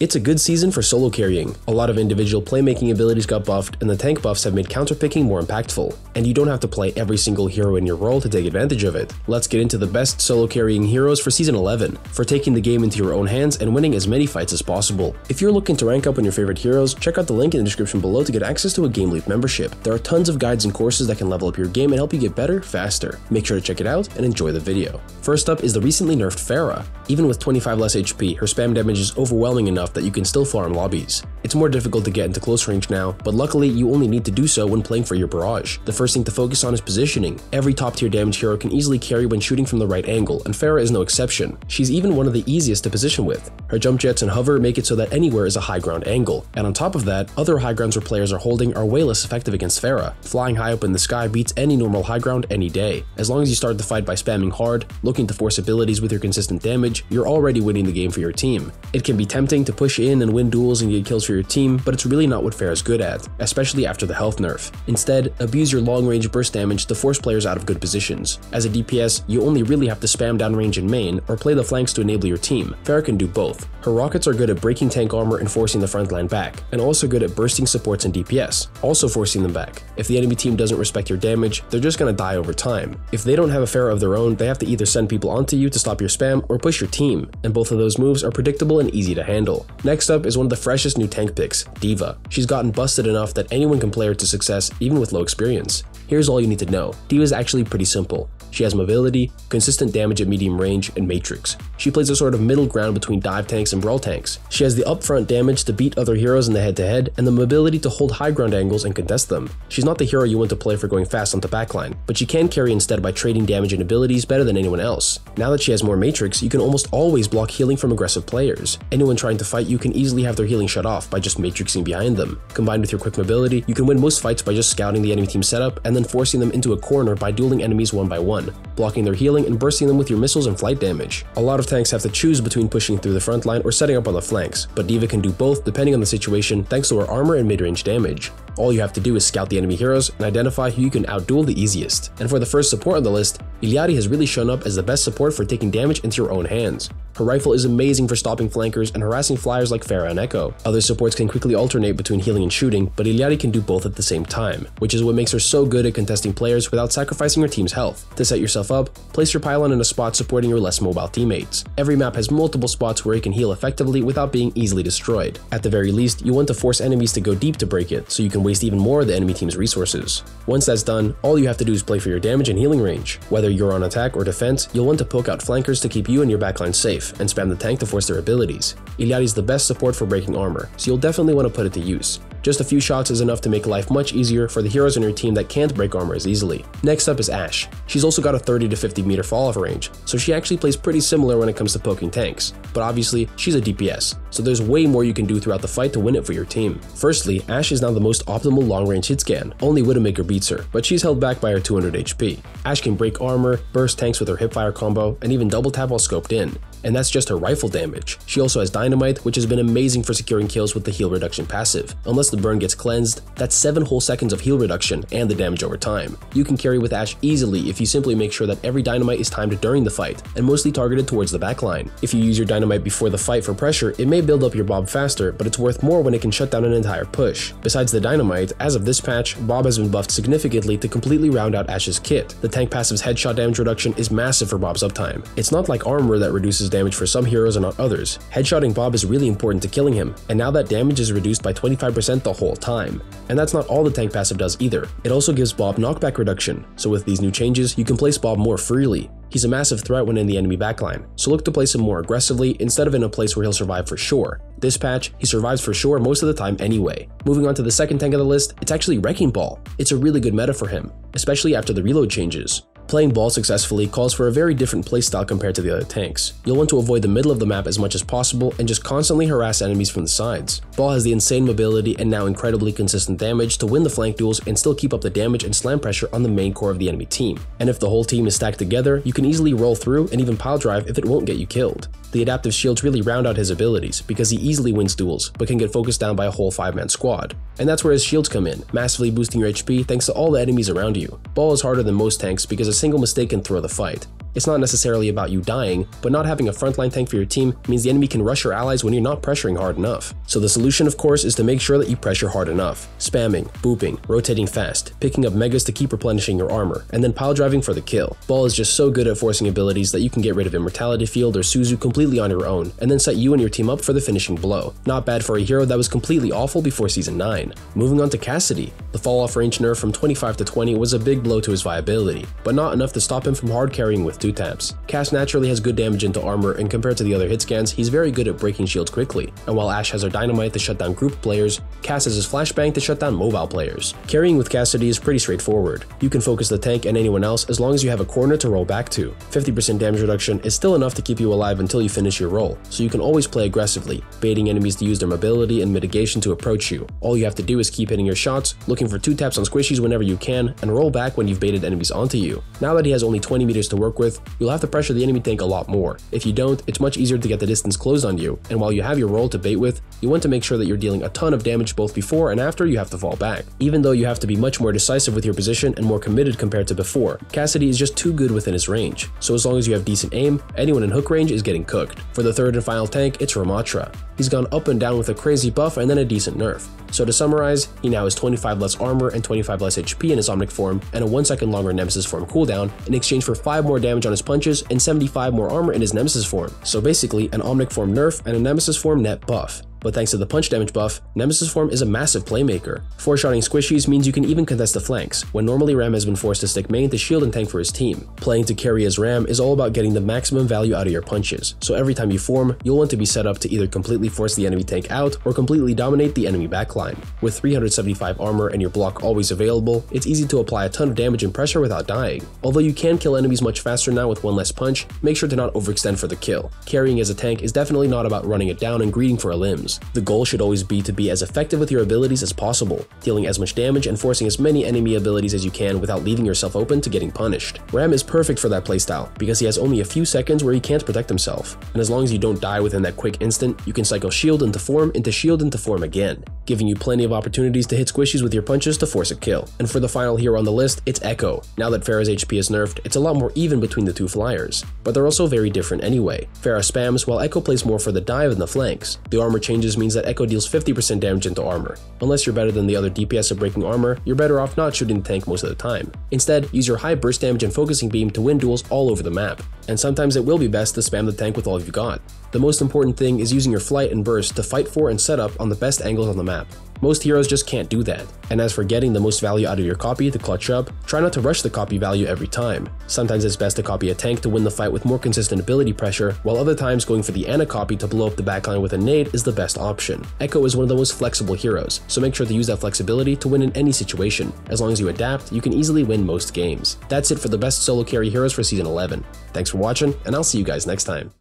It's a good season for solo carrying. A lot of individual playmaking abilities got buffed, and the tank buffs have made counterpicking more impactful. And you don't have to play every single hero in your role to take advantage of it. Let's get into the best solo carrying heroes for Season 11, for taking the game into your own hands and winning as many fights as possible. If you're looking to rank up on your favorite heroes, check out the link in the description below to get access to a GameLeap membership. There are tons of guides and courses that can level up your game and help you get better, faster. Make sure to check it out and enjoy the video. First up is the recently nerfed Pharah. Even with 25 less HP, her spam damage is overwhelming enough that you can still farm lobbies. It's more difficult to get into close range now, but luckily you only need to do so when playing for your barrage. The first thing to focus on is positioning. Every top tier damage hero can easily carry when shooting from the right angle, and Pharah is no exception. She's even one of the easiest to position with. Her jump jets and hover make it so that anywhere is a high ground angle, and on top of that, other high grounds where players are holding are way less effective against Pharah. Flying high up in the sky beats any normal high ground any day. As long as you start the fight by spamming hard, looking to force abilities with your consistent damage, you're already winning the game for your team. It can be tempting to push in and win duels and get kills for your team, but it's really not what Pharah's good at, especially after the health nerf. Instead, abuse your long-range burst damage to force players out of good positions. As a DPS, you only really have to spam downrange in main or play the flanks to enable your team. Pharah can do both. Her rockets are good at breaking tank armor and forcing the front line back, and also good at bursting supports and DPS, also forcing them back. If the enemy team doesn't respect your damage, they're just gonna die over time. If they don't have a Pharah of their own, they have to either send people onto you to stop your spam or push your team, and both of those moves are predictable and easy to handle. Next up is one of the freshest new tank picks, D.Va. She's gotten busted enough that anyone can play her to success even with low experience. Here's all you need to know. D.Va is actually pretty simple. She has mobility, consistent damage at medium range, and matrix. She plays a sort of middle ground between dive tanks and brawl tanks. She has the upfront damage to beat other heroes in the head-to-head, and the mobility to hold high ground angles and contest them. She's not the hero you want to play for going fast onto backline, but she can carry instead by trading damage and abilities better than anyone else. Now that she has more matrix, you can almost always block healing from aggressive players. Anyone trying to fight you can easily have their healing shut off by just matrixing behind them. Combined with your quick mobility, you can win most fights by just scouting the enemy team's setup and then forcing them into a corner by dueling enemies one by one, blocking their healing and bursting them with your missiles and flight damage. A lot of tanks have to choose between pushing through the front line or setting up on the flanks, but D.Va can do both depending on the situation thanks to her armor and mid-range damage. All you have to do is scout the enemy heroes and identify who you can outduel the easiest. And for the first support on the list, Illari has really shown up as the best support for taking damage into your own hands. Her rifle is amazing for stopping flankers and harassing flyers like Pharah and Echo. Other supports can quickly alternate between healing and shooting, but Illari can do both at the same time, which is what makes her so good at contesting players without sacrificing her team's health. To set yourself up, place your pylon in a spot supporting your less mobile teammates. Every map has multiple spots where you can heal effectively without being easily destroyed. At the very least, you want to force enemies to go deep to break it, so you can waste even more of the enemy team's resources. Once that's done, all you have to do is play for your damage and healing range. Whether you're on attack or defense, you'll want to poke out flankers to keep you and your backline safe, and spam the tank to force their abilities. Illari is the best support for breaking armor, so you'll definitely want to put it to use. Just a few shots is enough to make life much easier for the heroes on your team that can't break armor as easily. Next up is Ashe. She's also got a 30 to 50 meter fall off range, so she actually plays pretty similar when it comes to poking tanks. But obviously, she's a DPS, so there's way more you can do throughout the fight to win it for your team. Firstly, Ashe is now the most optimal long range hit scan. Only Widowmaker beats her, but she's held back by her 200 HP. Ashe can break armor, burst tanks with her hipfire combo, and even double tap while scoped in. And that's just her rifle damage. She also has dynamite, which has been amazing for securing kills with the heal reduction passive. Unless the burn gets cleansed, that's 7 whole seconds of heal reduction and the damage over time. You can carry with Ashe easily if you simply make sure that every dynamite is timed during the fight and mostly targeted towards the backline. If you use your dynamite before the fight for pressure, it may build up your Bob faster, but it's worth more when it can shut down an entire push. Besides the dynamite, as of this patch, Bob has been buffed significantly to completely round out Ashe's kit. The tank passive's headshot damage reduction is massive for Bob's uptime. It's not like armor that reduces damage for some heroes and not others. Headshotting Bob is really important to killing him, and now that damage is reduced by 25% the whole time. And that's not all the tank passive does either. It also gives Bob knockback reduction, so with these new changes, you can place Bob more freely. He's a massive threat when in the enemy backline, so look to place him more aggressively instead of in a place where he'll survive for sure. This patch, he survives for sure most of the time anyway. Moving on to the second tank of the list, it's actually Wrecking Ball. It's a really good meta for him, especially after the reload changes. Playing Ball successfully calls for a very different playstyle compared to the other tanks. You'll want to avoid the middle of the map as much as possible and just constantly harass enemies from the sides. Ball has the insane mobility and now incredibly consistent damage to win the flank duels and still keep up the damage and slam pressure on the main core of the enemy team. And if the whole team is stacked together, you can easily roll through and even pile drive if it won't get you killed. The adaptive shields really round out his abilities because he easily wins duels, but can get focused down by a whole 5-man squad. And that's where his shields come in, massively boosting your HP thanks to all the enemies around you. Ball is harder than most tanks because a single mistake can throw the fight. It's not necessarily about you dying, but not having a frontline tank for your team means the enemy can rush your allies when you're not pressuring hard enough. So the solution, of course, is to make sure that you pressure hard enough. Spamming, booping, rotating fast, picking up megas to keep replenishing your armor, and then pile driving for the kill. Ball is just so good at forcing abilities that you can get rid of Immortality Field or Suzu completely on your own, and then set you and your team up for the finishing blow. Not bad for a hero that was completely awful before Season 9. Moving on to Cassidy. The fall off range nerf from 25 to 20 was a big blow to his viability, but not enough to stop him from hard carrying with 2-taps. Cass naturally has good damage into armor, and compared to the other hit scans, he's very good at breaking shields quickly. And while Ashe has her dynamite to shut down group players, Cass has his flashbang to shut down mobile players. Carrying with Cassidy is pretty straightforward. You can focus the tank and anyone else as long as you have a corner to roll back to. 50% damage reduction is still enough to keep you alive until you finish your roll, so you can always play aggressively, baiting enemies to use their mobility and mitigation to approach you. All you have to do is keep hitting your shots, looking for 2-taps on squishies whenever you can, and roll back when you've baited enemies onto you. Now that he has only 20 meters to work with, you'll have to pressure the enemy tank a lot more. If you don't, it's much easier to get the distance closed on you, and while you have your roll to bait with, you want to make sure that you're dealing a ton of damage both before and after you have to fall back. Even though you have to be much more decisive with your position and more committed compared to before, Cassidy is just too good within his range, so as long as you have decent aim, anyone in hook range is getting cooked. For the third and final tank, it's Ramatra. He's gone up and down with a crazy buff and then a decent nerf. So to summarize, he now has 25 less armor and 25 less HP in his Omnic form and a 1 second longer Nemesis form cooldown in exchange for 5 more damage on his punches and 75 more armor in his Nemesis form. So basically an Omnic form nerf and a Nemesis form net buff. But thanks to the punch damage buff, Nemesis form is a massive playmaker. 4-shotting squishies means you can even contest the flanks, when normally Ram has been forced to stick main to shield and tank for his team. Playing to carry as Ram is all about getting the maximum value out of your punches, so every time you form, you'll want to be set up to either completely force the enemy tank out or completely dominate the enemy backline. With 375 armor and your block always available, it's easy to apply a ton of damage and pressure without dying. Although you can kill enemies much faster now with one less punch, make sure to not overextend for the kill. Carrying as a tank is definitely not about running it down and greeting for a limbs. The goal should always be to be as effective with your abilities as possible, dealing as much damage and forcing as many enemy abilities as you can without leaving yourself open to getting punished. Ram is perfect for that playstyle because he has only a few seconds where he can't protect himself, and as long as you don't die within that quick instant, you can cycle shield into form again, giving you plenty of opportunities to hit squishies with your punches to force a kill. And for the final hero on the list, it's Echo. Now that Pharah's HP is nerfed, it's a lot more even between the two flyers, but they're also very different anyway. Pharah spams while Echo plays more for the dive and the flanks. The armor changes means that Echo deals 50% damage into armor. Unless you're better than the other DPS at breaking armor, you're better off not shooting the tank most of the time. Instead, use your high burst damage and focusing beam to win duels all over the map. And sometimes it will be best to spam the tank with all you've got. The most important thing is using your flight and burst to fight for and set up on the best angles on the map. Most heroes just can't do that. And as for getting the most value out of your copy to clutch up, try not to rush the copy value every time. Sometimes it's best to copy a tank to win the fight with more consistent ability pressure, while other times going for the Ana copy to blow up the backline with a nade is the best option. Echo is one of the most flexible heroes, so make sure to use that flexibility to win in any situation. As long as you adapt, you can easily win most games. That's it for the best solo carry heroes for Season 11. Thanks for watching, and I'll see you guys next time.